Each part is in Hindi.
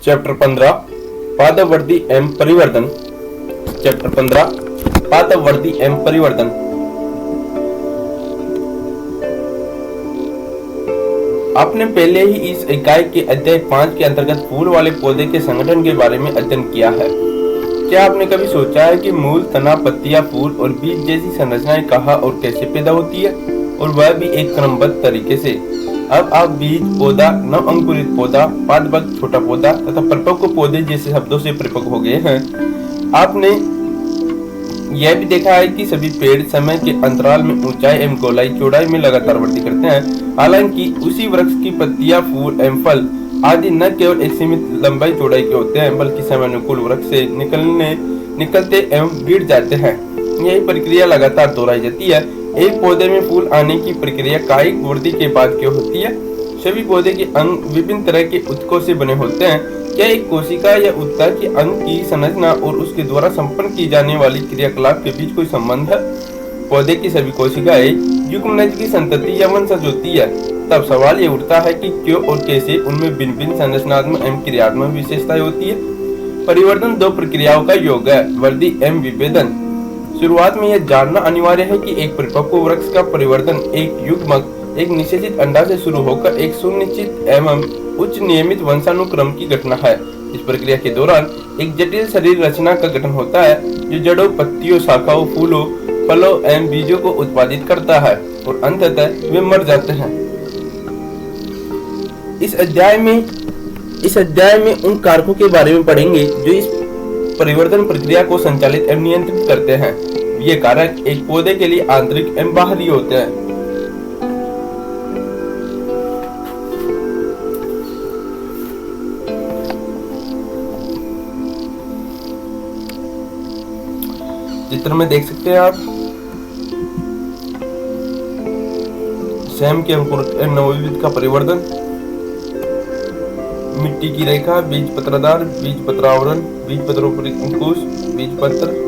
चैप्टर 15 पादवर्दी एवं परिवर्तन। चैप्टर 15 पादवर्दी एवं परिवर्तन। आपने पहले ही इस इकाई के अध्याय 5 के अंतर्गत फूल वाले पौधे के संगठन के बारे में अध्ययन किया है। क्या आपने कभी सोचा है कि मूल, तना, पत्तियां, फूल और बीज जैसी संरचनाएं कहाँ और कैसे पैदा होती है, और वह भी एक क्रमबद्ध तरीके से। अब आप बीज, पौधा, नव अंकुरित पौधा, पादप, छोटा पौधा तथा परिपक्व पौधे जैसे शब्दों से परिपक्व हो गए हैं। आपने यह भी देखा है कि सभी पेड़ समय के अंतराल में ऊंचाई एवं गोलाई, चौड़ाई में लगातार वृद्धि करते हैं। हालांकि उसी वृक्ष की पत्तियां, फूल एवं फल आदि न केवल एक सीमित लंबाई चौड़ाई के होते हैं, बल्कि समयानुकूल वृक्ष से निकलते एवं गिर जाते हैं। यही प्रक्रिया लगातार दोहराई जाती है। एक पौधे में फूल आने की प्रक्रिया कायिक वृद्धि के बाद क्यों होती है? सभी पौधे के अंग विभिन्न तरह के ऊतकों से बने होते हैं। क्या एक कोशिका या ऊतक के अंग की संरचना और उसके द्वारा संपन्न की जाने वाली क्रियाकलाप के बीच कोई संबंध है? पौधे की सभी कोशिकाएं युग्मनज की संतति या वंशज होती है। तब सवाल ये उठता है कि क्यों और कैसे उनमें भिन्न भिन्न संरचनात्मक एवं क्रियात्मक विशेषताएं होती है। परिवर्तन दो प्रक्रियाओं का योग है, वृद्धि एवं विभेदन। शुरुआत में यह जानना अनिवार्य है कि एक परिपक्व वृक्ष का परिवर्तन एक युग्मक, एक निषेचित अंडा से शुरू होकर एक सुनिश्चित एवं उच्च नियमित वंशानुक्रम की घटना है। इस प्रक्रिया के दौरान एक जटिल शरीर रचना का गठन होता है, जो जड़ों, पत्तियों, शाखाओं, फूलों, फलों एवं बीजों को उत्पादित करता है और अंततः वे मर जाते हैं। इस अध्याय में उन कारकों के बारे में पढ़ेंगे जो इस परिवर्तन प्रक्रिया को संचालित एवं नियंत्रित करते हैं। ये कारक एक पौधे के लिए आंतरिक एवं बाहरी होते हैं। चित्र में देख सकते हैं आप सेम के अंकुर एवं नवोदित का परिवर्तन, मिट्टी की रेखा, बीज पत्रदार, बीज पत्रावरण, बीज पत्रोपरि अंकुश, बीज पत्र।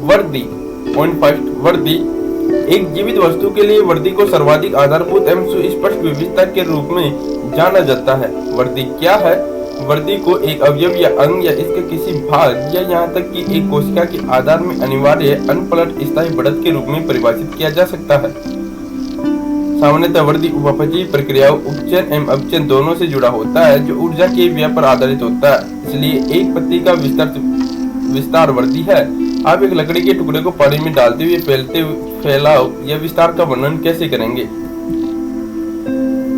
वृद्धि। पॉइंट 5 वृद्धि। एक जीवित वस्तु के लिए वृद्धि को सर्वाधिक आधारभूत एवं सुस्पष्ट विविधता के रूप में जाना जाता है। वृद्धि क्या है? वृद्धि को एक अवयव या अंग या इसके किसी भाग या यहाँ तक कि एक कोशिका के आधार में अनिवार्य अनपलट स्थायी बढ़त के रूप में परिभाषित किया जा सकता है। सामान्यतः वृद्धि उपपजी प्रक्रियाओं, उपचयन एवं अपचयन दोनों से जुड़ा होता है, जो ऊर्जा के व्यय पर आधारित होता है। इसलिए एक पत्ती का विस्तार वृद्धि है। आप एक लकड़ी के टुकड़े को पानी में डालते हुए फैलाव या विस्तार का वर्णन कैसे करेंगे?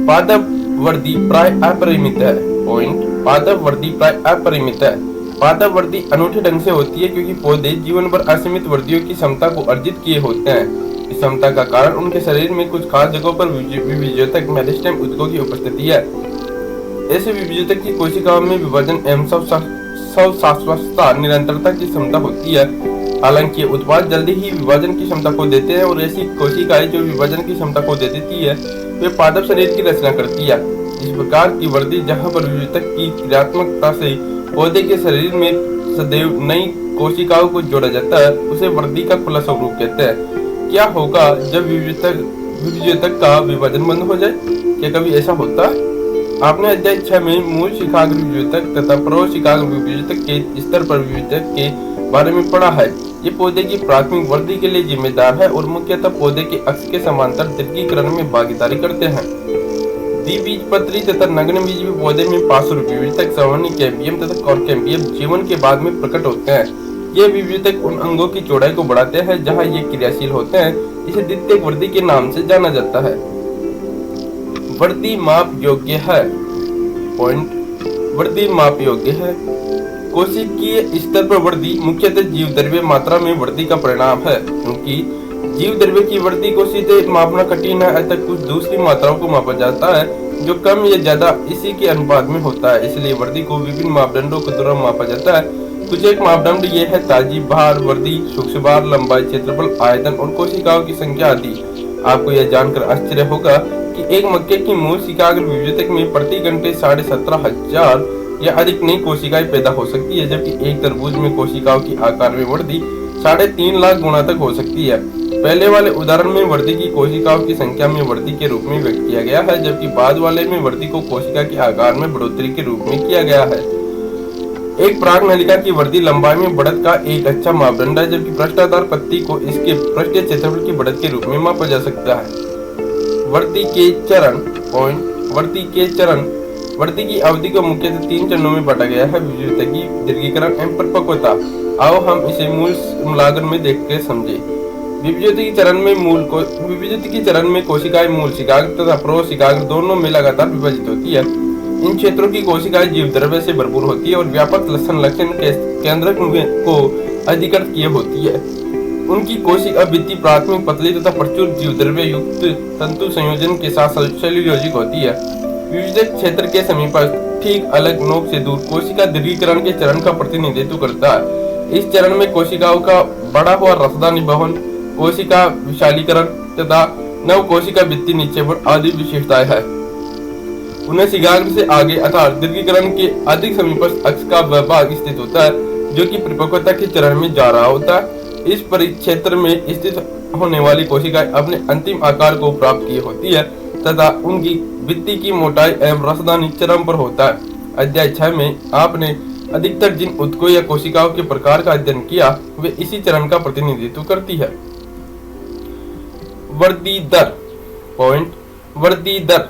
पादप वृद्धि प्राय अपरिमित है। पॉइंट। पादप वृद्धि प्राय अपरिमित है। पादप वृद्धि अनूठे ढंग से होती है क्योंकि पौधे जीवन भर असीमित वृद्धियों की क्षमता को अर्जित किए होते हैं। इस क्षमता का कारण उनके शरीर में कुछ खास जगहों पर विभेदक मेरिस्टेम ऊतकों की उपस्थिति है। ऐसे विभेदक की कोशिकाओं में विभाजन एवं स्वशाश्वतता, निरंतरता की क्षमता होती है। हालांकि उत्पाद जल्दी ही विभाजन की क्षमता खो देते हैं, और ऐसी कोशिकाएं जो विभाजन की क्षमता खो देती है वे पादप शरीर की रचना करती है। इस प्रकार की वृद्धि, जहां पर विभेदक की क्रियात्मकता से पौधे के शरीर में सदैव नई कोशिकाओं को जोड़ा जाता है, उसे वृद्धि का खुला स्वरूप कहते हैं। क्या होगा जब विभेदक का विभाजन बंद हो जाए? क्या कभी ऐसा होता है? आपने अध्याय 6 में मूल शिखाग्र विभेदक तथा प्रौढ़ शिखाग्र विभेदक के स्तर पर विभेदक के बारे में पढ़ा है। ये पौधे की प्राथमिक वृद्धि के लिए जिम्मेदार है और मुख्यतः पौधे के अक्ष के समांतर दीर्घीकरण में भागीदारी करते हैं। द्विबीजपत्री तथा नग्न बीज भी पौधे में पार्श्व विभेदक सामान्य कैम्बियम तथा कॉर्केम्बियम जीवन के बाद में प्रकट होते हैं। ये विभेदक उन अंगों की चौड़ाई को बढ़ाते हैं जहां ये क्रियाशील होते हैं। इसे द्वितीयक वृद्धि के नाम से जाना जाता है। वृद्धि माप योग्य है। पॉइंट। वृद्धि माप योग्य है। कोशिकीय स्तर पर वृद्धि मुख्यतः जीवद्रव्य मात्रा में वृद्धि का परिणाम है। क्योंकि जीवद्रव्य की वृद्धि को सीधे मापना कठिन है, अतः कुछ दूसरी मात्राओं को मापा जाता है जो कम या ज्यादा इसी के अनुपात में होता है। इसलिए वृद्धि को विभिन्न मापदंडों के द्वारा मापा जाता है। कुछ एक मापदंड ये है ताजी भार वृद्धि, सूक्ष्म भार, लंबाई, क्षेत्रफल, आयतन और कोशिकाओं की संख्या आदि। आपको यह जानकर आश्चर्य होगा कि एक मक्के की मूल शिखाग्र विभेदक में प्रति घंटे 17,500 या अधिक नई कोशिकाएं पैदा हो सकती है, जबकि एक तरबूज में कोशिकाओं की आकार में वृद्धि 3.5 लाख गुना तक हो सकती है। पहले वाले उदाहरण में वर्दी की कोशिकाओं की संख्या में वृद्धि के रूप में व्यक्त किया गया है, जबकि बाद वाले में वृद्धि को कोशिका के आकार में बढ़ोतरी के रूप में किया गया है। एक प्राग नलिका की वृद्धि लंबाई में बढ़त का एक अच्छा मापदंड है, जबकि पृष्ठाधार पत्ती को इसके पृष्ठीय क्षेत्रफल की बढ़त के रूप में मापा जा सकता है। वृद्धि के चरण वृद्धि की अवधि को मुख्यतः 3 चरणों में बांटा गया है: विविधता, दीर्घीकरण एवं परिपक्वता। आओ हम इसे मूलांकन में देखकर समझे। विविधता के चरण में कोशिकाएं मूल शिकाग्र तथा प्रोशिकाग्र दोनों में लगातार विभाजित होती है। इन क्षेत्रों की कोशिकाएं जीव द्रव्य से भरपूर होती है और व्यापक संलक्षण के केंद्रक को अधिकृत किए होती है। उनकी कोशिका भित्ति प्राथमिक पतली तथा प्रचुर जीव द्रव्य युक्त तंतु संयोजन के साथ सेल्यूलोजिक होती है। विविधक क्षेत्र के समीप ठीक अलग नोक से दूर कोशिका दीर्घीकरण के चरण का प्रतिनिधित्व करता है। इस चरण में कोशिकाओं का बड़ा हुआ रसदानी भवन, कोशिका विशालीकरण तथा नव कोशिका भित्ति निक्षेपण आदि विशेषताएं हैं। उन्हें शिकाग्र से आगे अर्थात दीर्घीकरण के अधिक समीपस्थ अक्ष का वह भाग स्थित होता है जो कि परिपक्वता के चरण में जा रहा होता है। इस परिक्षेत्र में स्थित होने वाली कोशिकाएं अपने अंतिम आकार को प्राप्त की होती है तथा उनकी भित्ति की मोटाई एवं रसदानी चरम पर होता है। अध्याय 6 में आपने अधिकतर जिन ऊतकों या कोशिकाओं के प्रकार का अध्ययन किया वे इसी चरण का प्रतिनिधित्व करती है। वृद्धि दर वृद्धि दर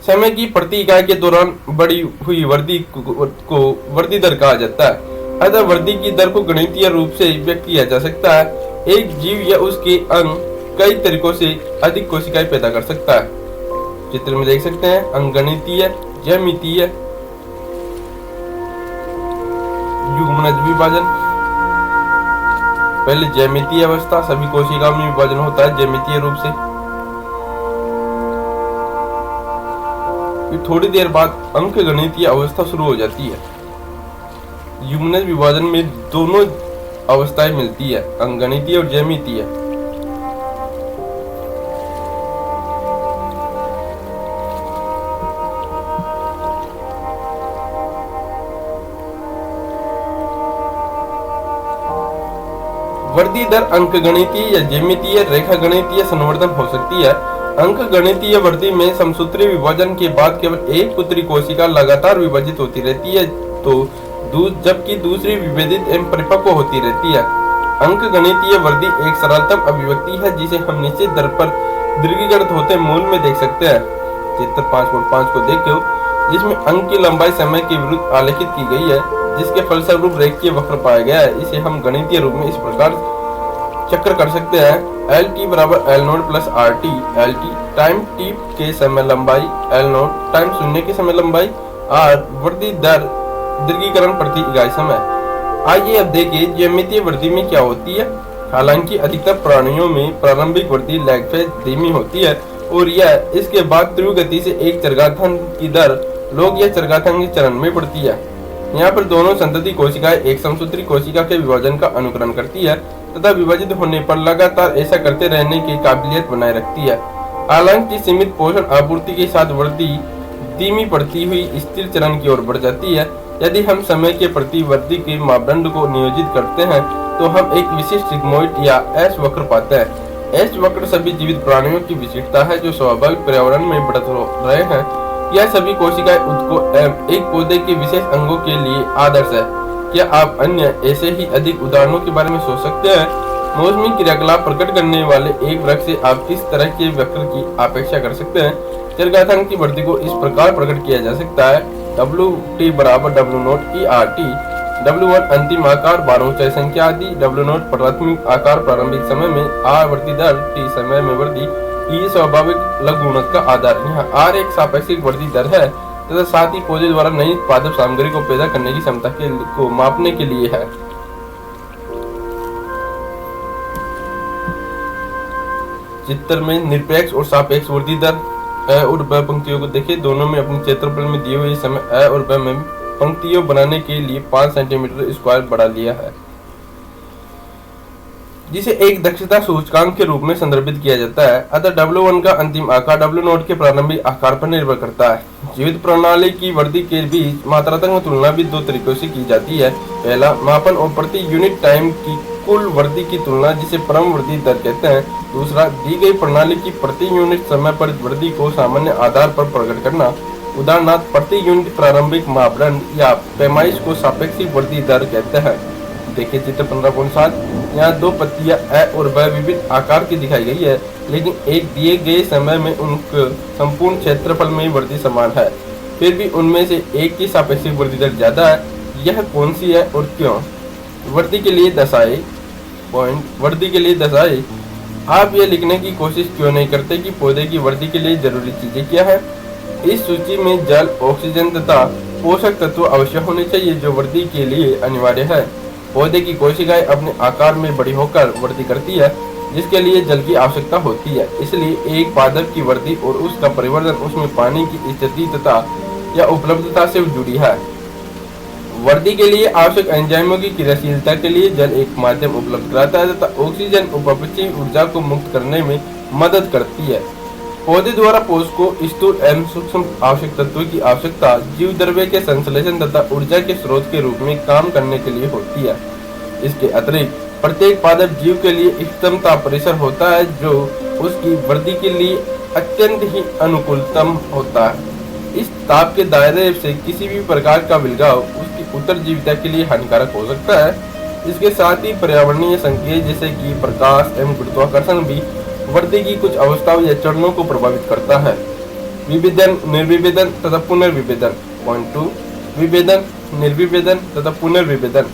समय की प्रति इकाई के दौरान बढ़ी हुई वृद्धि को वृद्धि दर कहा जाता है। अतः वृद्धि की दर को गणितीय रूप से व्यक्त किया जा सकता है। एक जीव या उसके अंग कई तरीकों से अधिक कोशिकाएं पैदा कर सकता है। चित्र में देख सकते हैं अंगगणितीय, ज्यामितीय, युग्मनज विभाजन। पहले ज्यामितीय अवस्था, सभी कोशिकाओं में विभाजन होता है ज्यामितीय रूप से। फिर थोड़ी देर बाद अंकगणितीय अवस्था शुरू हो जाती है। युग्मनज विभाजन में दोनों अवस्थाएं मिलती है, अंकगणितीय और ज्यामितीय। वृद्धि दर अंकगणितीय या ज्यामितीय रेखागणितीय संवर्धन हो सकती है। अंकगणितीय वृद्धि में समसूत्री विभाजन के बाद केवल एक पुत्री कोशिका लगातार विभाजित होती रहती है जबकि दूसरी विभेदित एवं परिपक्व होती रहती है। अंकगणितीय वृद्धि एक सरलतम अभिव्यक्ति है जिसे हम निश्चित दर पर दीर्घीकृत होते मूल में देख सकते हैं। चित्र 5.5 को देखो, जिसमें अंक की लंबाई समय के विरुद्ध आलेखित की गई है, जिसके फलस्वरूप रेखीय वक्र पाया गया है। इसे हम गणितीय रूप में इस प्रकार चक्र कर सकते हैं: LT बराबर L0 plus RT, LT time t के समय लंबाई, L0 टाइम शून्य के समय लंबाई, R वृद्धि दर दीर्घीकरण प्रति इकाई समय। आइए अब देखें ज्यामितीय वृद्धि में क्या होती है। हालांकि अधिकतर प्राणियों में प्रारंभिक वृद्धि लैग फेज धीमी होती है और यह इसके बाद तीव्र गति से एक चरघातांक की दर लोग या चरघातांक चरण में बढ़ती है। यहाँ पर दोनों संतति कोशिकाएं एक समसूत्री कोशिका के विभाजन का अनुकरण करती है तथा विभाजित होने पर लगातार ऐसा करते रहने की काबिलियत बनाए रखती है। हालांकि सीमित पोषण आपूर्ति के साथ वृद्धि धीमी पड़ती हुई स्थिर चरण की ओर बढ़ जाती है। यदि हम समय के प्रति वृद्धि के मापदंड को नियोजित करते हैं तो हम एक विशिष्ट सिग्मोइड या एस वक्र पाते हैं। एस वक्र सभी जीवित प्राणियों की विशिष्टता है जो स्वाभाविक पर्यावरण में बढ़त रहे हैं। यह सभी कोशिकाएं ऊतकों एवं एक पौधे के विशेष अंगों के लिए आदर्श है। क्या आप अन्य ऐसे ही अधिक उदाहरणों के बारे में सोच सकते हैं? मौसमी क्रियाकलाप प्रकट करने वाले एक वृक्ष से आप किस तरह के वक्र की अपेक्षा कर सकते हैं? चरघातांक की वृद्धि को इस प्रकार प्रकट किया जा सकता है: WT बराबर W0 ERT, W1 अंतिम आकार, 12 ऊंचाई संख्या आदि, W0 प्राथमिक आकार प्रारंभिक समय में, R वृद्धि दर, T समय में वृद्धि, E स्वाभाविक लघु गुणक का आधार। यहाँ R एक सापेक्षिक वृद्धि दर है तथा साथ ही पौधे द्वारा नई पादप सामग्री को पैदा करने की क्षमता को मापने के लिए है। चित्र में निरपेक्ष और सापेक्ष वृद्धि दर अ और ब पंक्तियों को देखिए। दोनों में अपने क्षेत्रफल में दिए हुए समय अ और ब में पंक्तियों बनाने के लिए 5 सेंटीमीटर स्क्वायर बढ़ा लिया है, जिसे एक दक्षता सूचकांक के रूप में संदर्भित किया जाता है। अतः W1 का अंतिम आकार W0 के प्रारंभिक आकार पर निर्भर करता है। जीवित प्रणाली की वृद्धि के बीच मात्रात्मक तुलना भी 2 तरीकों से की जाती है। पहला, मापन और प्रति यूनिट टाइम की कुल वर्दी की तुलना, जिसे परम वर्दी दर कहते हैं। दूसरा, दी गई प्रणाली की प्रति यूनिट समय पर वर्दी को सामान्य आधार पर प्रकट करना, उदाहरणार्थ प्रति यूनिट प्रारंभिक मापदंड या पैमाइश को सापेक्षिक वर्दी दर कहते हैं। देखिए चित्र 15.7। यहाँ दो पत्तियां अ और ब विविध आकार की दिखाई गई है, लेकिन एक दिए गए समय में उनके संपूर्ण क्षेत्रफल में वर्दी समान है, फिर भी उनमें से एक की सापेक्षिक वर्दी दर ज्यादा है। यह कौन सी है और क्यों? वर्दी के लिए दशाएं। वर्दी के लिए दशाएं। आप यह लिखने की कोशिश क्यों नहीं करते कि पौधे की वृद्धि के लिए जरूरी चीजें क्या है? इस सूची में जल, ऑक्सीजन तथा पोषक तत्व अवश्य होने चाहिए जो वृद्धि के लिए अनिवार्य है। पौधे की कोशिकाएं अपने आकार में बड़ी होकर वृद्धि करती है, जिसके लिए जल की आवश्यकता होती है। इसलिए एक पादप की वृद्धि और उसका परिवर्तन उसमें पानी की स्थिति तथा या उपलब्धता से जुड़ी है। वृद्धि के लिए आवश्यक एंजाइमों की क्रियाशीलता के लिए जल एक माध्यम उपलब्ध कराता है तथा ऑक्सीजन उपपक्षी ऊर्जा को मुक्त करने में मदद करती है। पौधे द्वारा पोषकों, स्थूल एवं सूक्ष्म आवश्यक तत्वों की आवश्यकता जीव द्रव्य के संश्लेषण तथा ऊर्जा के स्रोत के रूप में काम करने के लिए होती है। इसके अतिरिक्त प्रत्येक पादप जीव के लिए इष्टतम ताप परिसर होता है, जो उसकी वृद्धि के लिए अत्यंत ही अनुकूलतम होता है। इस ताप के दायरे से किसी भी प्रकार का विलगाव उसकी उत्तरजीविता के लिए हानिकारक हो सकता है। इसके साथ ही पर्यावरणीय संकेत जैसे कि प्रकाश एवं गुरुत्वाकर्षण भी वृद्धि की कुछ अवस्थाओं या चरणों को प्रभावित करता है। विभेदन, निर्विभेदन तथा पुनर्विभेदन। पॉइंट 2। विभेदन, निर्विभेदन तथा पुनर्विभेदन।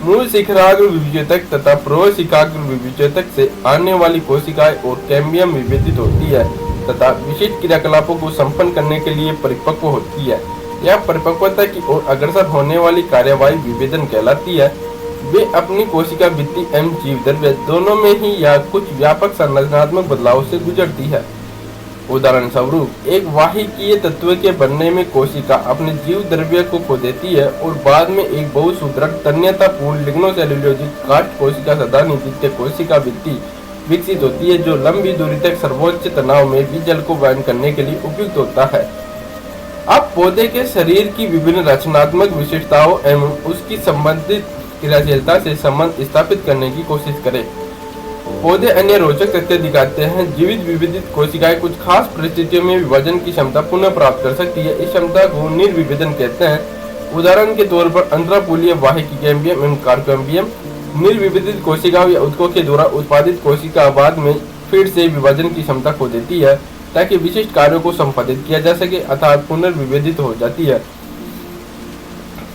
मूल शिखराग्र विभेदक तथा प्रौढ़ शिखराग्र विभेदक से आने वाली कोशिकाएं और कैम्बियम विभेदित होती है तथा विशिष्ट क्रियाकलापों को संपन्न करने के लिए परिपक्व होती है। यह परिपक्वता की ओर अग्रसर होने वाली कार्यवाही विभेदन कहलाती है। वे अपनी कोशिका भित्ति एवं जीव द्रव्य दोनों में ही या कुछ व्यापक संरचनात्मक बदलाव से गुजरती है। उदाहरण स्वरूप, एक वाहिकीय तत्व के बनने में कोशिका अपने जीव द्रव्य को खो देती है और बाद में एक बहुत सुदृढ़ तन्यतापूर्ण लिग्नोसेल्यूलोजिक काष्ठ कोशिका सदानी द्वितीय कोशिका भित्ति विकसित होती है, जो लंबी दूरी तक सर्वोच्च तनाव में भी जल को वहन करने के लिए उपयुक्त होता है। अब पौधे के शरीर की विभिन्न रचनात्मक विशेषताओं एवं उसकी संबंधित क्रियाशीलता से संबंध स्थापित करने की कोशिश करें। पौधे अन्य रोचक तथ्य दिखाते हैं। जीवित विभेदित कोशिकाएं कुछ खास परिस्थितियों में विभाजन की क्षमता पुनः प्राप्त कर सकती है। इस क्षमता को निर्विभेदन कहते हैं। उदाहरण के तौर पर अंतरापूलीय वाहिकी कैम्बियम एवं कार्कोम्बियम निर्विभेदित कोशिकाओं या ऊतकों के द्वारा उत्पादित कोशिका बाद में फिर से विभाजन की क्षमता खो देती है ताकि विशिष्ट कार्यों को संपादित किया जा सके, अर्थात पुनर्विभेदित हो जाती है।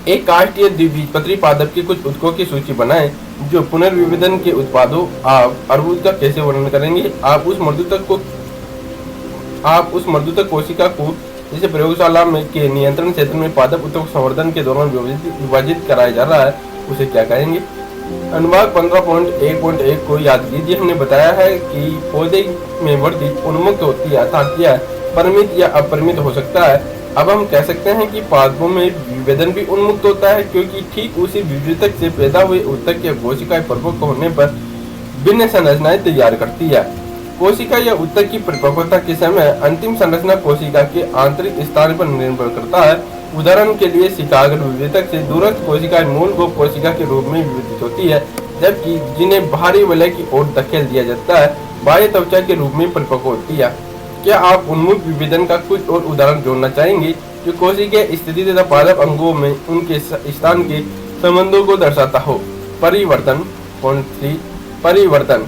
एक काष्ठीय द्विबीजपत्री पादप के कुछ ऊतकों की सूची बनाएं जो पुनर्विभेदन के उत्पादों। आप अर्बुद का कैसे वर्णन करेंगे? आप उस मर्दूतक कोशिका को जिसे प्रयोगशाला में के नियंत्रण क्षेत्र में पादप ऊतक संवर्धन के दौरान विभाजित कराया जा रहा है, उसे क्या कहेंगे? अनुभाग 15.1.1 को याद कीजिए। हमने बताया है कि पौधे में वृद्धि उन्मुक्त होती है, अर्थात यह परिमित या अपरिमित हो सकता है। अब हम कह सकते हैं कि पादपों में विभेदन भी उन्मुक्त होता है, क्योंकि ठीक उसी विभेदक से पैदा हुए ऊतक या कोशिकाएं परिपक्व होने पर भिन्न संरचनाएं तैयार करती है। कोशिका या ऊतक की परिपक्वता के समय अंतिम संरचना कोशिका के आंतरिक स्थान पर निर्भर करता है। उदाहरण के लिए शिखाग्र विभेदक से दूरस्थ कोशिकाएं मूल गोप कोशिका के रूप में विभेदित होती है, जबकि जिन्हें बाहरी वलय की ओर धकेल दिया जाता है बाह्य त्वचा के रूप में परिपक्व होती है। क्या आप उन्मुक्त विभेदन का कुछ और उदाहरण जोड़ना चाहेंगे जो कोशिका स्थिति तथा पादप अंगों में उनके स्थान के संबंधों को दर्शाता हो? परिवर्तन। पॉइंट 3। परिवर्तन।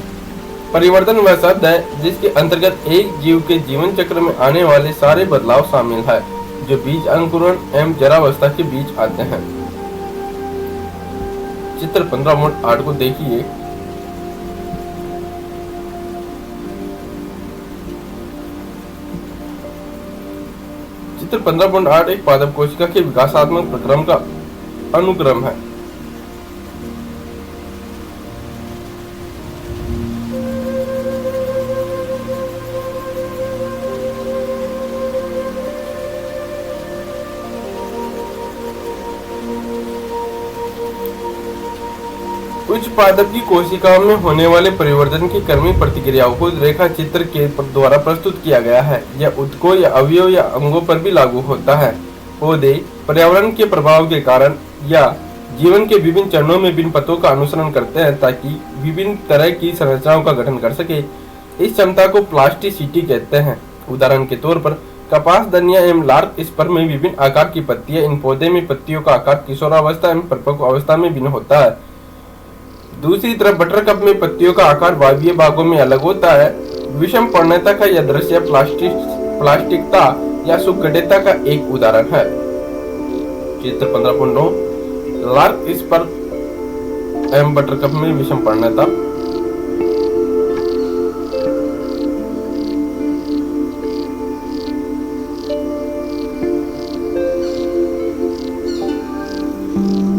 परिवर्तन वह शब्द है जिसके अंतर्गत एक जीव के जीवन चक्र में आने वाले सारे बदलाव शामिल है जो बीज अंकुरण एवं जरावस्था के बीच आते हैं। चित्र 15.8 को देखिए। चित्र 15.8 एक पादप कोशिका के विकासात्मक प्रक्रम का अनुक्रम है। कुछ पादप की कोशिकाओं में होने वाले परिवर्तन की क्रमिक प्रतिक्रियाओं को रेखा चित्र के द्वारा प्रस्तुत किया गया है। यह ऊतकों या अवयव या अंगों पर भी लागू होता है। पौधे पर्यावरण के प्रभाव के कारण या जीवन के विभिन्न चरणों में विभिन्न पथों का अनुसरण करते हैं ताकि विभिन्न तरह की संरचनाओं का गठन कर सके। इस क्षमता को प्लास्टिसिटी कहते हैं। उदाहरण के तौर पर कपास, धनिया एवं लार्क स्पर्म में विभिन्न आकार की पत्तियां। इन पौधे में पत्तियों का आकार किशोरावस्था एवं परिपक्व अवस्था में भिन्न होता है। दूसरी तरफ बटरकप में पत्तियों का आकार वायवीय भागों में अलग होता है। विषम पर्णता का यह दृश्य प्लास्टिकता या सुगठितता का एक उदाहरण है। चित्र 15.9 लार्क स्पर्म एवं बटरकप में विषम पर्णता।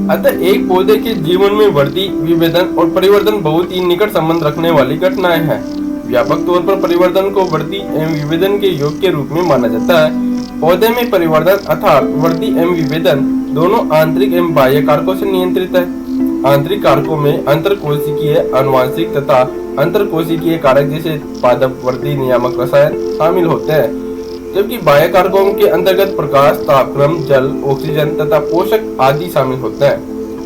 अतः एक पौधे के जीवन में वृद्धि, विभेदन और परिवर्तन बहुत ही निकट संबंध रखने वाली घटनाएं हैं। व्यापक तौर पर परिवर्तन को वृद्धि एवं विभेदन के योग के रूप में माना जाता है। पौधे में परिवर्तन अर्थात वृद्धि एवं विभेदन दोनों आंतरिक एवं बाह्य कारकों से नियंत्रित है। आंतरिक कारकों में अंतरकोशिकीय, आनुवंशिक तथा अंतरकोशिकीय कारक जैसे पादप, वृद्धि नियामक रसायन शामिल होते हैं, जबकि बाह्य कारकों के अंतर्गत प्रकाश, तापक्रम, जल, ऑक्सीजन तथा पोषक आदि शामिल होते हैं।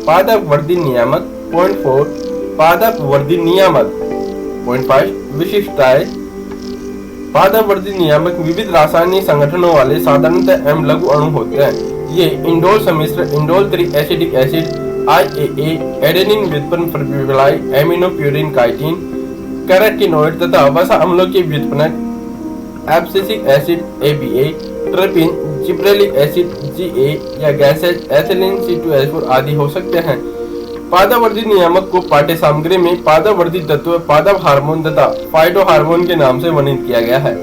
पादप वृद्धि नियामक 0.4 पादप वृद्धि नियामक 0.5 विशिष्टताएं। पादप वृद्धि नियामक विविध रासायनिक संगठनों वाले साधारणतः एवं लघु अणु होते हैं। ये इंडोल सम्मिश्र, इंडोल त्रि-एसिडिक एसिड, IAA, एडेनिन व्युत्पन्न फर्बिलाई, एमिनोप्यूरिन, काइटिन, कैरोटीनॉइड तथा वसा अम्लों के व्युत्पन्नक एब्सिसिक एसिड ABA, ट्रिपिन, जिब्रेलिक एसिड GA या गैसेज एथिलीन C2H4 आदि हो सकते हैं। पादप वृद्धि नियामक को पाठ्य सामग्री में पादप वृद्धि तत्व, पादप हार्मोन तथा फाइटोहार्मोन के नाम से वर्णित किया गया है।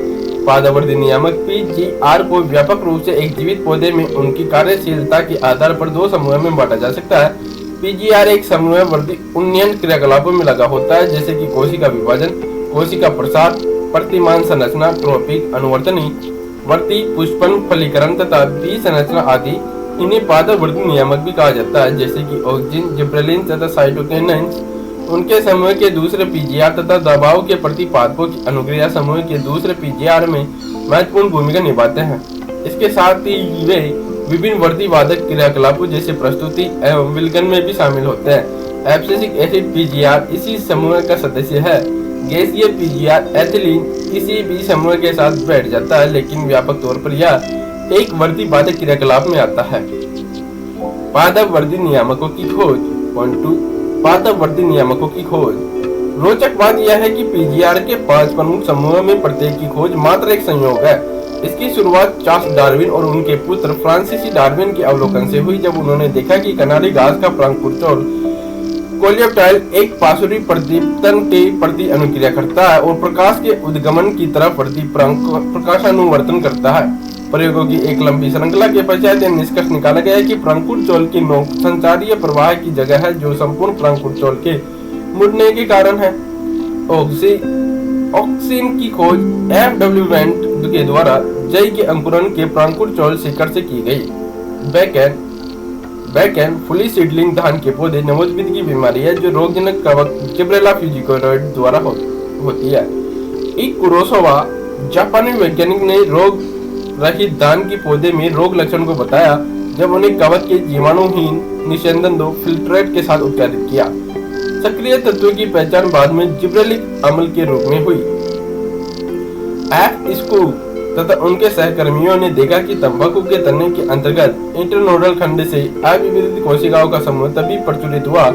पादप वृद्धि नियामक PGR को व्यापक रूप से एक जीवित पौधे में उनकी कार्यशीलता के आधार पर दो समूहों में बांटा जा सकता है। PGR एक समूह वृद्धि उन्नयन क्रियाकलापों में लगा होता है, जैसे कि कोशिका विभाजन, कोशिका प्रसार, प्रतिमान संरचना, ट्रोपिक, अनुवर्तनी, वृद्धि, पुष्पन, फलीकरण तथा बीज संरचना आदि। इन्हें पादप वृद्धि नियामक भी कहा जाता है, जैसे कि ऑक्सीन, जिब्रेलिन तथा साइटोकिनिन्स। उनके समूह के दूसरे PGR तथा दबाव के प्रति पादपों की अनुक्रिया समूह के दूसरे PGR में महत्वपूर्ण भूमिका निभाते हैं। इसके साथ ही वे विभिन्न वृद्धिवादक क्रियाकलापों जैसे प्रस्तुति एवं विलगन में भी शामिल होते हैं। एब्सिसिक एसिड PGR इसी समूह का सदस्य है। गैसीय PGR एथिलीन किसी भी समूह के साथ बैठ जाता है, लेकिन व्यापक तौर पर यह एक वृद्धिवादक क्रियाकलाप में आता है। पादप वृद्धि नियामकों की खोज 0.2 पादप वृद्धि नियामकों की खोज। रोचक बात यह है कि PGR के 5 प्रमुख समूहों में प्रत्येक की खोज मात्र एक संयोग है। इसकी शुरुआत चार्ल्स डार्विन और उनके पुत्र फ्रांसीसी डार्विन के अवलोकन से हुई, जब उन्होंने देखा कि कनारी घास का प्रांकुरचोल कोलियोप्टाइल एक पाशुरी प्रदीप्तन के प्रति अनुक्रिया करता है और प्रकाश के उद्गमन की तरफ प्रकाशानुवर्तन करता है। प्रयोगों की एक लंबी श्रृंखला के पश्चात यह निष्कर्ष निकाला गया कि प्रांकुरचोल की नोक संचारीय प्रवाह की जगह है, जो संपूर्ण प्रांकुरचोल के मुड़ने के कारण है। ऑक्सीन की खोज F.W. वेंट के द्वारा जई के अंकुरण के प्रांकुरचोल शिखर से की गई। बैकन फुली सीडलिंग धान के पौधे नवोद्भिद की बीमारी है, जो रोगजनक कवक जिब्रेला फ्यूजिकोइड द्वारा होती है। कुरोसावा जापानी वैज्ञानिक ने रोग रहित धान के पौधे में रोग लक्षण को बताया, जब उन्हें कवक के जीवाणुहीन निषेधन दो फिल्ट्रेट के साथ उपचारित किया। सक्रिय तत्वों की पहचान बाद में जिब्रेलिक अम्ल के रूप में हुई। स्कूप तथा उनके सहकर्मियों ने देखा कि तंबाकू के तने के अंतर्गत इंटरनोडल खंड से अविभजित कोशिकाओं का समूह तभी प्रचुरित हुआ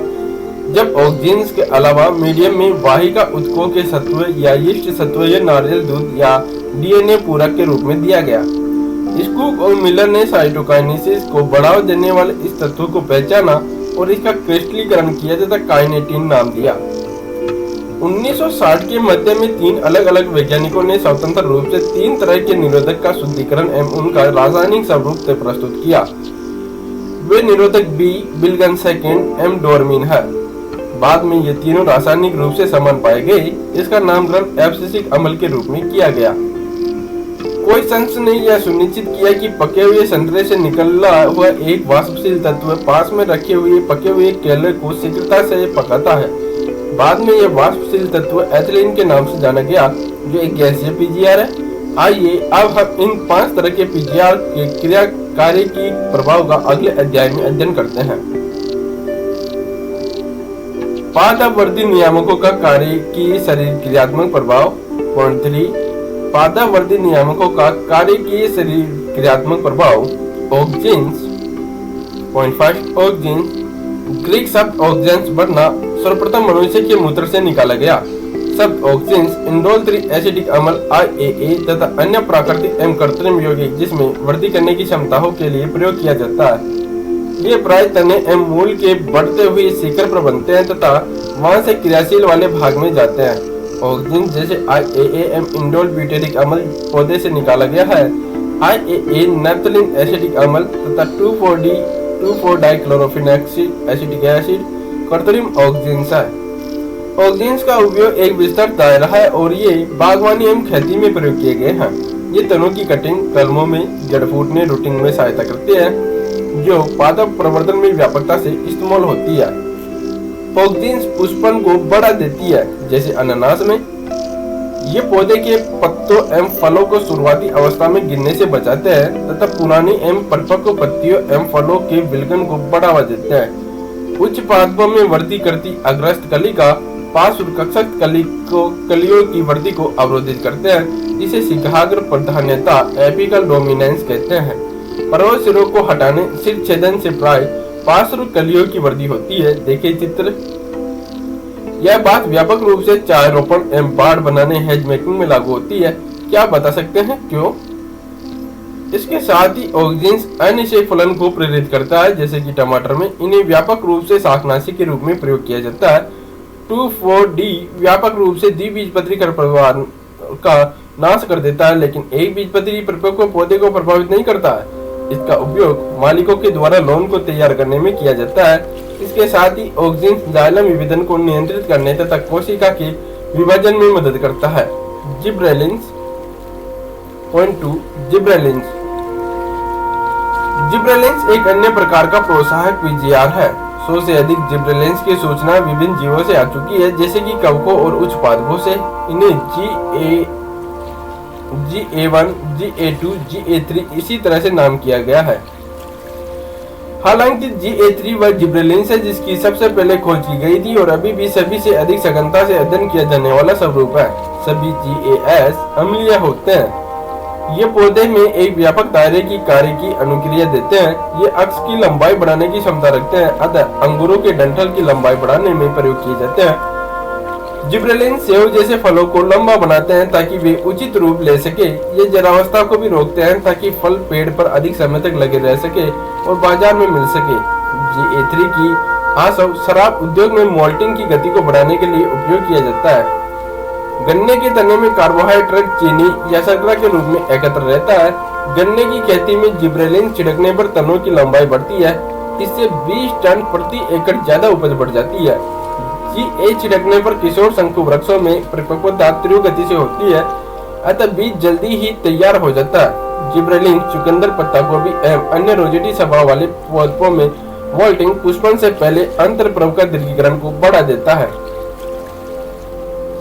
जब ऑक्सीजन के अलावा मीडियम में वाहिका उत्कों के सत्व या यीस्ट सत्व या नारियल दूध या DNA पूरक के रूप में दिया गया। स्कूप और मिलर ने साइटोकाइनेसिस को बढ़ावा देने वाले इस तत्व को पहचाना और इसका क्रिस्टलीकरण किया तथा काइनेटिन नाम दिया। 1960 के मध्य में 3 अलग अलग वैज्ञानिकों ने स्वतंत्र रूप से 3 तरह के निरोधक का शुद्धिकरण एवं उनका रासायनिक स्वरूप से प्रस्तुत किया। वे निरोधक B, बिल्गन सेकेंड एवं डोरमीन है। बाद में ये तीनों रासायनिक रूप से समान पाए गए। इसका नामकरण एब्सिसिक अम्ल के रूप में किया गया। कोई संशय ने यह सुनिश्चित किया कि पके हुए संतरे से निकला हुआ एक वाष्पशील तत्व पास में रखे हुए पके हुए केले को शीघ्रता से पकाता है। बाद में यह वाष्पशील तत्व एथिलीन के नाम से जाना गया, जो एक गैसीय PGR है। आइए अब हम इन 5 तरह के PGR के क्रिया कार्य की प्रभाव का अगले अध्याय में अध्ययन करते हैं। पादवर्धी नियामकों का कार्य की शरीर क्रियात्मक प्रभाव। पॉइंट 3, पादवर्धी नियामकों का कार्य की शरीर क्रियात्मक प्रभाव। ऑक्जेंस। पॉइंट 5, ऑक्जेंस ग्रीक शब्द ऑक्जेंस वरना सर्वप्रथम मनुष्य के मूत्र से निकाला गया। शब्द ऑक्जेंस इंडोल 3 एसिडिक अम्ल IAA तथा अन्य प्राकृतिक एवं कृत्रिम यौगिक जिसमें वृद्धि करने की क्षमताओं के लिए प्रयोग किया जाता है। ये प्राय तने एवं मूल के बढ़ते हुए शिखर पर बनते हैं तथा वहां से क्रियाशील वाले भाग में जाते हैं। ऑक्जेंस जैसे IAA एवं इंडोल ब्यूटेरिक अम्ल पौधे से निकाला गया है। IAA नैप्थलीन एसिडिक अम्ल तथा 2,4-D 2,4-डाइक्लोरोफेनॉक्सी एसिटिक एसिड कृत्रिम ऑक्जेंस है। ऑक्जेंस का उपयोग एक विस्तृत दायरा है और ये बागवानी एवं खेती में प्रयोग किए गए हैं। ये तनों की कटिंग, कलमों में जड़ फूटने, रूटिंग में सहायता करते हैं जो पादप प्रवर्धन में व्यापकता से इस्तेमाल होती है। ऑक्जेंस पुष्पन को बढ़ा देती है जैसे अनानास में। ये पौधे के पत्तों एवं फलों को शुरुआती अवस्था में गिरने से बचाते हैं तथा पुरानी एवं परिपक्व पत्तियों एवं फलों के विलगन को बढ़ावा देते हैं। उच्च पादपों में वृद्धि करती अग्रस्त कलिका पार्श्व कक्षक कलियों की वृद्धि को अवरोधित करते हैं। इसे शीघ्राग्र प्रधान्यता एपिकल डोमिनेंस कहते हैं। पर्वत सिरों को हटाने, सिर छेदन से प्राय पार्श्व कलियों की वृद्धि होती है। देखिए चित्र। यह बात व्यापक रूप से चाय रोपण एवं बाड़ बनाने हेज मेकिंग में लागू होती है। क्या आप बता सकते हैं क्यों? इसके साथ ही ऑक्जेंस अनिषेक फलन को प्रेरित करता है जैसे कि टमाटर में। इन्हें व्यापक रूप से शाकनाशी के रूप में प्रयोग किया जाता है। 2,4-D व्यापक रूप से द्विबीजपत्री खरपतवार का नाश कर देता है लेकिन एक बीजपत्री परिपक्व पौधे को प्रभावित नहीं करता है। इसका उपयोग मालिकों के द्वारा लौन को तैयार करने में किया जाता है। इसके साथ ही ऑक्जेंस जाइलम विभेदन को नियंत्रित करने तथा कोशिका के विभाजन में मदद करता है। जिब्रेलिन्स। Point 2, gibberellins. जिब्रेलिन्स एक अन्य प्रकार का प्रोत्साहक PGR है। 100 से अधिक जिब्रेलिन्स की सूचना विभिन्न जीवों से आ चुकी है जैसे कि कवकों और उच्च पादपों से। इन्हें GA1, GA2, GA3 इसी तरह से नाम किया गया है। हालांकि GA3 वह जिब्रेलिन्स है जिसकी सबसे पहले खोज की गई थी और अभी भी सभी से अधिक सघनता से अध्ययन किया जाने वाला स्वरूप है। सभी GAS अम्लीय होते हैं। ये पौधे में एक व्यापक दायरे की कार्य की अनुक्रिया देते हैं। ये अक्ष की लंबाई बढ़ाने की क्षमता रखते हैं अतः अंगूरों के डंठल की लंबाई बढ़ाने में प्रयोग किए जाते हैं। जिब्रेलिन्स सेव जैसे फलों को लंबा बनाते हैं ताकि वे उचित रूप ले सके। ये जरावस्था को भी रोकते हैं ताकि फल पेड़ पर अधिक समय तक लगे रह सके और बाजार में मिल सके। GA3 की आसव शराब उद्योग में मोल्टिंग की गति को बढ़ाने के लिए उपयोग किया जाता है। गन्ने के तने में कार्बोहाइड्रेट चीनी या शर्करा के रूप में एकत्र रहता है। गन्ने की खेती में जिब्रेलिन्स छिड़कने पर तनों की लंबाई बढ़ती है। इससे 20 टन प्रति एकड़ ज्यादा उपज बढ़ जाती है। GA छिड़कने पर किशोर शंकु वृक्षों में परिपक्वता तीव्र गति से होती है अतः बीज जल्दी ही तैयार हो जाता है। जिब्रेलिन्स चुकंदर पत्ता गोभी एवं अन्य रोजेटी स्वभाव वाले पौधों में मोल्टिंग पुष्पन से पहले अंतर्प्रव का दीर्घीकरण को बढ़ा देता है।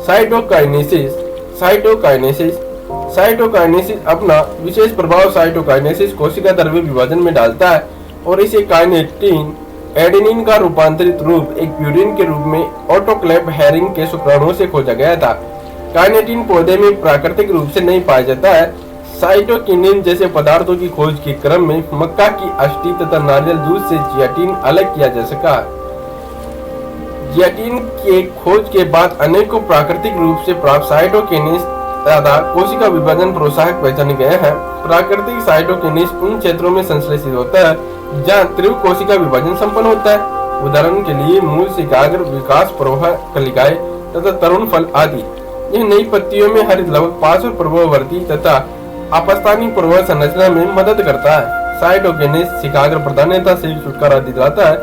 साइटोकाइनेसिस। साइटोकाइनेसिस साइटोकाइनेसिस अपना विशेष प्रभाव साइटोकाइनेसिस कोशिका द्रव्य विभाजन में डालता है और इसे काइनेटिन एडेनिन का रूपांतरित रूप एक प्यूरिन के रूप में ऑटोक्लेव हेरिंग के शुक्राणुओं से खोजा गया था। काइनेटिन पौधे में प्राकृतिक रूप से नहीं पाया जाता है। साइटोकिनिन जैसे पदार्थों की खोज के क्रम में मक्का की अष्टी तथा नारियल दूध से जियाटिन अलग किया जा सका। जियाटिन के खोज के बाद अनेकों प्राकृतिक रूप से प्राप्त साइटोकिनिन तथा कोशिका विभाजन प्रोत्साहक पहचाने गए हैं। प्राकृतिक साइटोकिनिन उन क्षेत्रों में संश्लेषित होता है जहाँ तीव्र कोशिका विभाजन संपन्न होता है। उदाहरण के लिए मूल शिकाग्र, विकास प्रवाह, कलिकाएं तथा तरुण फल आदि। यह नई पत्तियों में हरित लवक पार्श्व प्रभाववर्ती तथा आपस्थानिक प्रवाह संरचना में मदद करता है। साइटोकिनिन शिकाग्र प्रधान्यता से छुटकारा दिलाता है।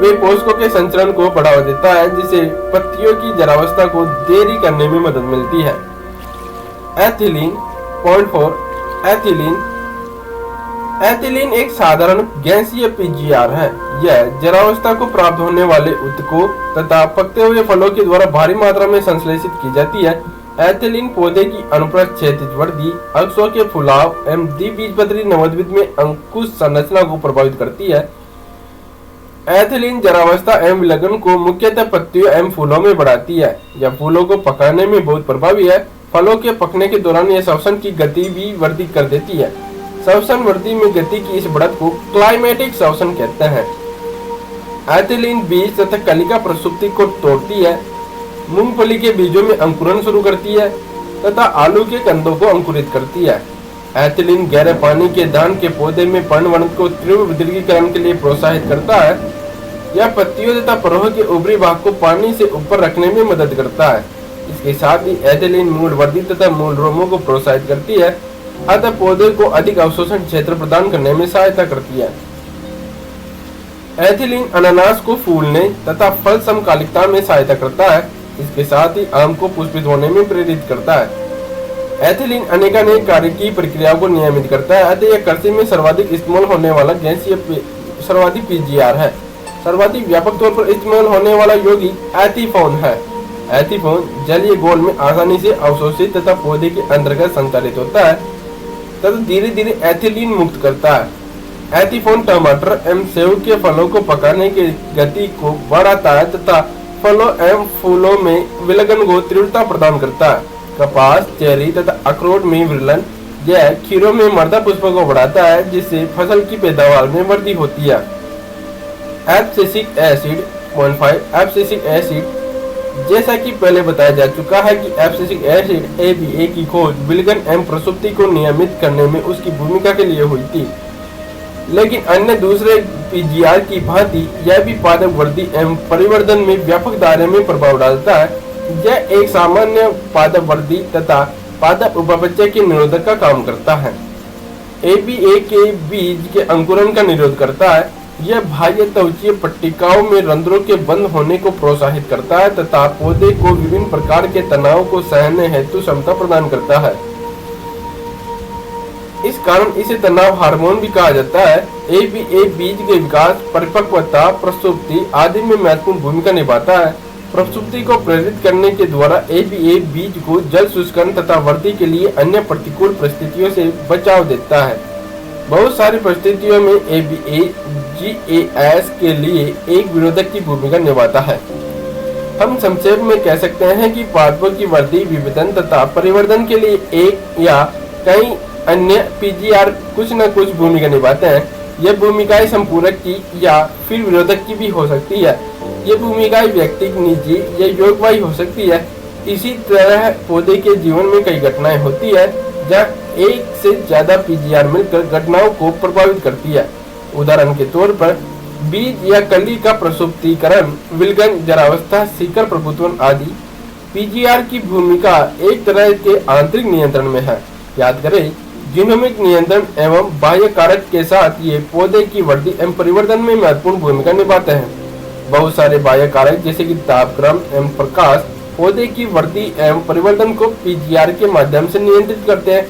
वे पोषकों के संचरण को बढ़ावा देता है जिससे पत्तियों की जरावस्था को देरी करने में मदद मिलती है। एथिलीन। Point 4, ethylene. एथिलीन एक साधारण गैसीय PGR है। यह जरावस्था को प्राप्त होने वाले उत्तकों तथा पकते हुए फलों के द्वारा भारी मात्रा में संश्लेषित की जाती है। एथिलीन पौधे की अनुप्रस्थ क्षैतिज वृद्धि, अक्षों के फुलाव एवं द्विबीजपत्री नवोद्भिद में अंकुश संरचना को प्रभावित करती है। एथिलीन जरावस्था एवं विलगन को मुख्यतः पत्तियों एवं फूलों में बढ़ाती है। यह फूलों को पकाने में बहुत प्रभावी है। फलों के पकने के दौरान यह श्वसन की गति भी वृद्धि कर देती है। श्वसन वृद्धि में गति की इस बढ़त को क्लाइमेटिक श्वसन कहते हैं। एथिलीन बीज तथा कलिका प्रसुप्ति को तोड़ती है, मूंगफली के बीजों में अंकुरन शुरू करती है तथा आलू के कंदों को अंकुरित करती है। एथिलीन गहरे पानी के धान के पौधे में पर्णवर्ण को तीव्र वृद्धिकरण के लिए प्रोत्साहित करता है। यह पत्तियों तथा परोह के ऊपरी भाग को पानी से ऊपर रखने में मदद करता है। इसके साथ ही एथिलीन मूल वृद्धि तथा मूल रोमों को प्रोत्साहित करती है, अतः पौधे को अधिक अवशोषण क्षेत्र प्रदान करने में सहायता करती है। एथिलीन अनानास को फूलने तथा फल समकालिकता में सहायता करता है। इसके साथ ही आम को पुष्पित होने में प्रेरित करता है। एथिलीन कार्य की प्रक्रियाओं को नियमित करता है, अतः यह कृषि में सर्वाधिक इस्तेमाल होने वाला गैसीय सर्वाधिक पीजीआर है। सर्वाधिक व्यापक तौर पर इस्तेमाल होने वाला यौगिक एथीफोन है। एथीफोन जलीय घोल में आसानी से अवशोषित तथा पौधे के अंतर्गत संचालित होता है तथा धीरे धीरे एथिलीन मुक्त करता है। एथीफोन टमाटर एवं सेव के फलों को पकाने की गति को बढ़ाता है तथा फलों एवं फूलों में विलगन को तीव्रता प्रदान करता है। कपास, चेरी तथा अखरोट में विलगन यह खीरों में मर्दा पुष्पों को बढ़ाता है, जिससे फसल की पैदावार में वृद्धि होती है। एब्सिसिक एसिड 0.5 एब्सिसिक एसिड, जैसा कि पहले बताया जा चुका है कि एब्सिसिक एसिड ABA की खोज विलगन एवं प्रसुप्ति को नियमित करने में उसकी भूमिका के लिए हुई थी, लेकिन अन्य दूसरे पीजीआर की भांति यह भी पादप वृद्धि एवं परिवर्धन में व्यापक दायरे में प्रभाव डालता है। यह एक सामान्य पादप वृद्धि तथा पादप उपापचय के निरोधक का काम करता है। ABA के बीज के अंकुरन का निरोध करता है। यह बाह्य त्वचीय पट्टिकाओं में रंध्रों के बंद होने को प्रोत्साहित करता है तथा पौधे को विभिन्न प्रकार के तनाव को सहने हेतु क्षमता प्रदान करता है। इस कारण इसे तनाव हार्मोन भी कहा जाता है। ABA बीज के विकास, परिपक्वता, प्रसुप्ति आदि में महत्वपूर्ण भूमिका निभाता है। प्रसुप्ति को प्रेरित करने के द्वारा ABA बीज को जल शुष्कन तथा वृद्धि के लिए अन्य प्रतिकूल परिस्थितियों से बचाव देता है। बहुत सारी परिस्थितियों में ABA GAS के लिए एक विरोधक की भूमिका निभाता है। हम संक्षेप में कह सकते हैं कि पादपों की वृद्धि, विभेदन तथा परिवर्धन के लिए एक या कई अन्य पीजीआर कुछ न कुछ भूमिका निभाते हैं। यह भूमिकाएं संपूरक की या फिर विरोधक की भी हो सकती है। ये भूमिकाएं व्यक्तिगत, निजी या योगवाही हो सकती है। इसी तरह पौधे के जीवन में कई घटनाएं होती है जहाँ एक से ज्यादा पीजीआर मिलकर घटनाओं को प्रभावित करती है। उदाहरण के तौर पर बीज या कली का प्रसुप्तीकरण, विलगन, जरावस्था, शिखर प्रभुत्वन आदि। पीजीआर की भूमिका एक तरह के आंतरिक नियंत्रण में है। याद करें, जीनोमिक नियंत्रण एवं बाह्य कारक के साथ ये पौधे की वृद्धि एवं परिवर्धन में महत्वपूर्ण भूमिका निभाते हैं। बहुत सारे बाह्य कारक जैसे कि तापक्रम एवं प्रकाश पौधे की वृद्धि एवं परिवर्तन को पीजीआर के माध्यम से नियंत्रित करते हैं।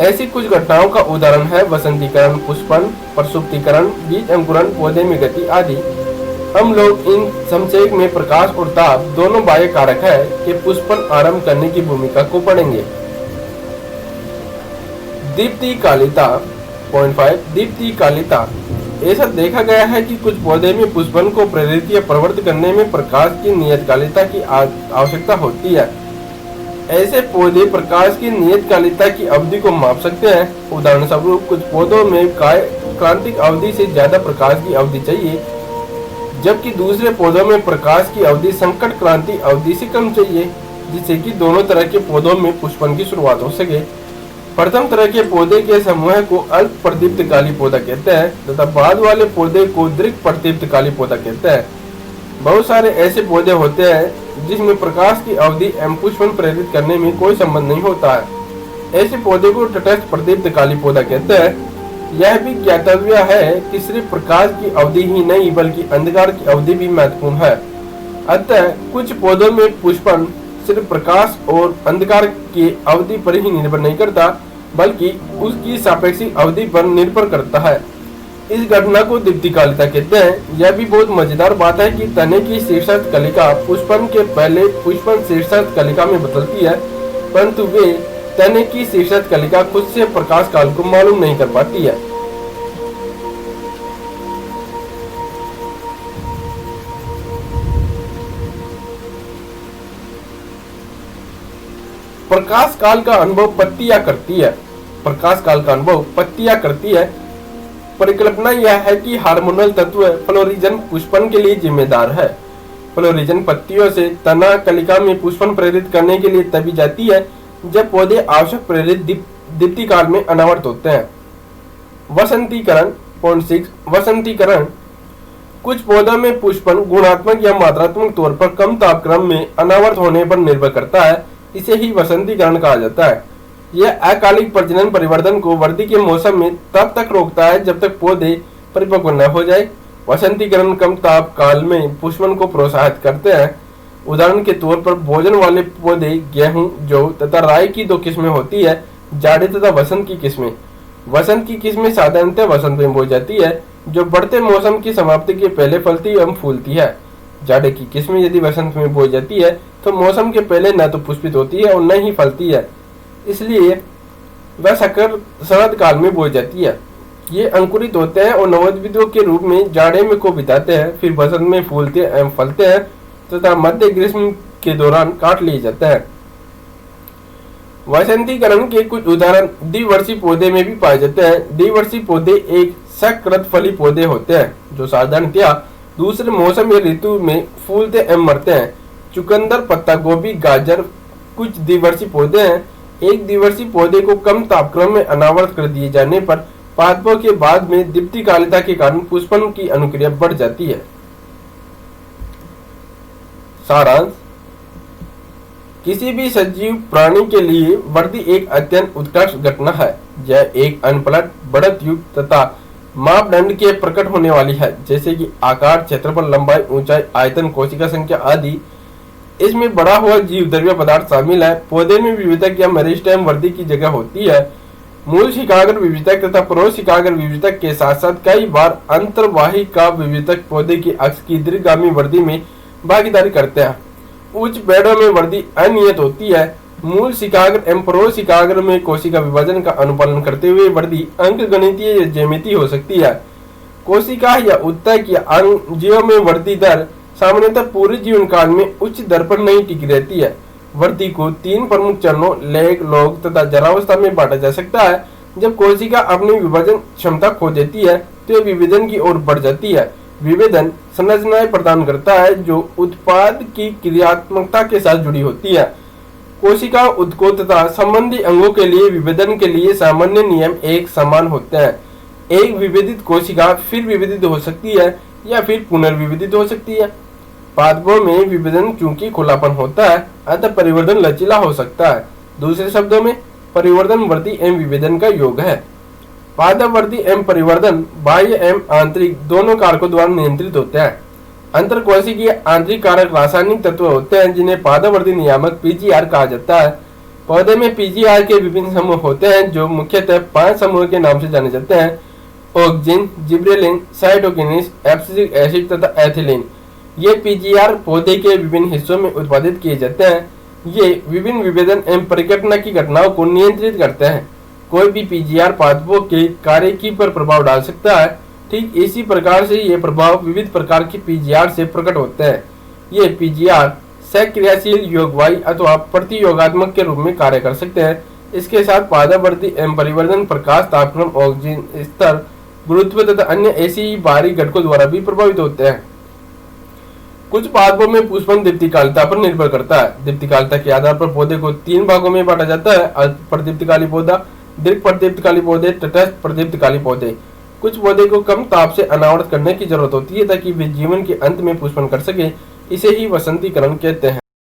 ऐसी कुछ घटनाओं का उदाहरण है वसंतीकरण, पुष्पन, प्रसुप्तीकरण, बीज अंकुरन, पौधे में गति आदि। हम लोग इन संक्षेप में प्रकाश और ताप दोनों बाह्य कारक है कि पुष्पन आरंभ करने की भूमिका को पढ़ेंगे। दीप्तिकालिता 0.5 दीप्तिकालिता, ऐसा देखा गया है कि कुछ पौधे में पुष्पन को प्रेरित या प्रवृत्त करने में प्रकाश की नियतकालिता की आवश्यकता होती है। ऐसे पौधे प्रकाश की नियतकालिता की अवधि को माप सकते हैं। उदाहरण स्वरूप कुछ पौधों में क्रांतिक अवधि से ज्यादा प्रकाश की अवधि चाहिए, जबकि दूसरे पौधों में प्रकाश की अवधि संकट क्रांति अवधि से कम चाहिए, जिससे कि दोनों तरह के पौधों में पुष्पन की शुरुआत हो सके। प्रथम तरह के पौधे के समूह को अल्प प्रदीप्तकाली पौधा कहते हैं तथा बाद वाले पौधे को दीर्घ प्रदीप्तकाली पौधा कहते हैं। बहुत सारे ऐसे पौधे होते हैं जिसमें प्रकाश की अवधि एवं पुष्पन प्रेरित करने में कोई संबंध नहीं होता है। ऐसे पौधे को तटस्थ प्रदीप्तकाली पौधा कहते हैं। यह भी ज्ञातव्य है कि सिर्फ प्रकाश की अवधि ही नहीं बल्कि अंधकार की अवधि भी महत्वपूर्ण है। अतः कुछ पौधों में पुष्पन सिर्फ प्रकाश और अंधकार की अवधि पर ही निर्भर नहीं करता, बल्कि उसकी सापेक्षिक अवधि पर निर्भर करता है। इस घटना को दीप्तिकालिता कहते हैं। यह भी बहुत मजेदार बात है कि तने की शीर्षस्थ कलिका पुष्पन के पहले पुष्पन शीर्षस्थ कलिका में बदलती है, परंतु वे तने की शीर्षस्थ कलिका खुद से प्रकाश काल को मालूम नहीं कर पाती है। प्रकाश काल का अनुभव पत्तियां करती है। प्रकाश काल का अनुभव पत्तियां करती है। परिकल्पना यह है कि हार्मोनल तत्व फ्लोरिजन पुष्पन के लिए जिम्मेदार है। फ्लोरिजन पत्तियों से तना कलिका में पुष्पन प्रेरित करने के लिए तभी जाती है जब पौधे आवश्यक प्रेरित दीप्ति काल में अनावर्त होते हैं। वसंतीकरण। पॉइंट 6, वसंतीकरण। कुछ पौधों में पुष्पन गुणात्मक या मात्रात्मक तौर पर कम तापक्रम में अनावर्त होने पर निर्भर करता है। इसे ही वसंतीकरण कहा जाता है। यह अकालिक प्रजनन परिवर्तन को वर्दी के मौसम में तब तक रोकता है जब तक पौधे परिपक्व न हो जाए। वसंतीकरण कम ताप काल में पुष्पन को प्रोत्साहित करते हैं। उदाहरण के तौर पर भोजन वाले पौधे गेहूं, जौ तथा राई की 2 किस्में होती है, जाड़े तथा वसंत की किस्में। वसंत की किस्में साधारणतः वसंत में बोई जाती है, जो बढ़ते मौसम की समाप्ति के पहले फलती एवं फूलती है। जाड़े की किस्में यदि वसंत में बोई जाती है तो मौसम के पहले न तो पुष्पित होती है और न ही फलती है, इसलिए वह शरद काल में बोई जाती है। ये अंकुरित होते हैं और नवोद्भिदों के रूप में जाड़े में को बिताते हैं, फिर वसंत में फूलते एवं फलते हैं तथा मध्य ग्रीष्म के दौरान काट लिए जाते हैं। वसंतीकरण के कुछ उदाहरण द्विवर्षी पौधे में भी पाए जाते हैं। द्विवर्षी पौधे एक सकृत फली पौधे होते हैं जो साधारणतया दूसरे मौसम या ऋतु में फूलते एवं मरते हैं। चुकंदर, पत्ता गोभी, गाजर कुछ द्विवर्षी पौधे हैं। एक द्विवर्षी पौधे को कम तापक्रम में अनावृत कर दिए जाने पर पादपों के बाद में दीप्तिकालिता के कारण पुष्पन की अनुक्रिया बढ़ जाती है। सारांश। किसी भी सजीव प्राणी के लिए वर्दी एक अत्यंत उत्कृष्ट घटना है। यह एक अनपलट, बढ़त युक्त तथा मापदंड के प्रकट होने वाली है, जैसे कि आकार, क्षेत्रफल, लंबाई, ऊंचाई, आयतन, कोशिका संख्या आदि। इसमें बढ़ा हुआ जीव द्रव्य पदार्थ शामिल है। पौधे में विविधक या मेरिस्टेम वर्दी की जगह होती है। मूल शिखाग्र विविधक तथा परोक्ष शिखाग्र विविधक के साथ साथ कई बार अंतर्वाहिका विविधक पौधे की अक्ष की दीर्घगामी वर्दी में भागीदारी करते हैं। उच्च पेड़ों में वर्दी अनियत होती है। मूल शिखाग्र एवं परोक्ष शिखाग्र में कोशिका विभाजन का अनुपालन करते हुए वर्दी अंकगणितीय या ज्यामितीय हो सकती है। कोशिका या उत्तक या अंगजीव में वर्दी दर सामान्यतः पूरे जीवन काल में उच्च दर पर नहीं टिकी रहती है। वर्दी को 3 प्रमुख चरणों लेग, लॉग तथा जरावस्था में बांटा जा सकता है। जब कोशिका अपनी विभाजन क्षमता खो देती है तो यह विभेदन की ओर बढ़ जाती है। विभेदन संरचनाएं प्रदान करता है जो उत्पाद की क्रियात्मकता के साथ जुड़ी होती है। कोशिका ऊतकों तथा संबंधी अंगों के लिए विभेदन के लिए सामान्य नियम एक समान होते हैं। एक विभेदित कोशिका फिर विभेदित हो सकती है या फिर पुनर्विभेदित हो सकती है। पादपों में विभेदन चूंकि खुलापन होता है, अतः परिवर्तन लचीला हो सकता है। दूसरे शब्दों में परिवर्तन वर्दी एवं विभेदन का योग है। पादप वर्दी एवं परिवर्तन बाह्य एवं आंतरिक दोनों कारकों द्वारा नियंत्रित होते हैं। अंतरकोशिकीय आंतरिक कारक रासायनिक तत्व होते हैं जिन्हें पादप वर्दी नियामक पीजीआर कहा जाता है। पौधे में पीजीआर के विभिन्न समूह होते हैं जो मुख्यतः 5 समूह के नाम से जाने जाते हैं: auxin, gibberellin, cytokinin, abscisic acid तथा एथिलीन। ये पीजीआर पौधे के विभिन्न हिस्सों में उत्पादित किए जाते हैं। ये विभिन्न विभेदन एवं परिकटना की घटनाओं को नियंत्रित करते हैं। कोई भी पीजीआर पादपों के कार्यकी पर प्रभाव डाल सकता है। ठीक इसी प्रकार से ये प्रभाव विविध प्रकार की पीजीआर से प्रकट होते हैं। ये पीजीआर सक्रियाशील, योगवाही अथवा प्रतियोगात्मक के रूप में कार्य कर सकते हैं। इसके साथ पादप वृद्धि एवं परिवर्तन प्रकाश, तापक्रम, ऑक्सीजन स्तर, गुरुत्व तथा अन्य ऐसी ही बाहरी घटकों द्वारा भी प्रभावित होते हैं। कुछ पादपों में पुष्पन दीप्तिकालिता पर निर्भर करता है। दीप्तिकालिता के आधार पर पौधे को 3 भागों में बांटा जाता है: अल्प प्रदीप्तकाली पौधा, दीर्घ प्रदीप्तकाली पौधे, तटस्थ प्रदीप्तकाली पौधे। कुछ पौधे को कम ताप से अनावृत करने की जरूरत होती है ताकि वे जीवन के अंत में पुष्पन कर सके। इसे ही वसंतीकरण कहते हैं।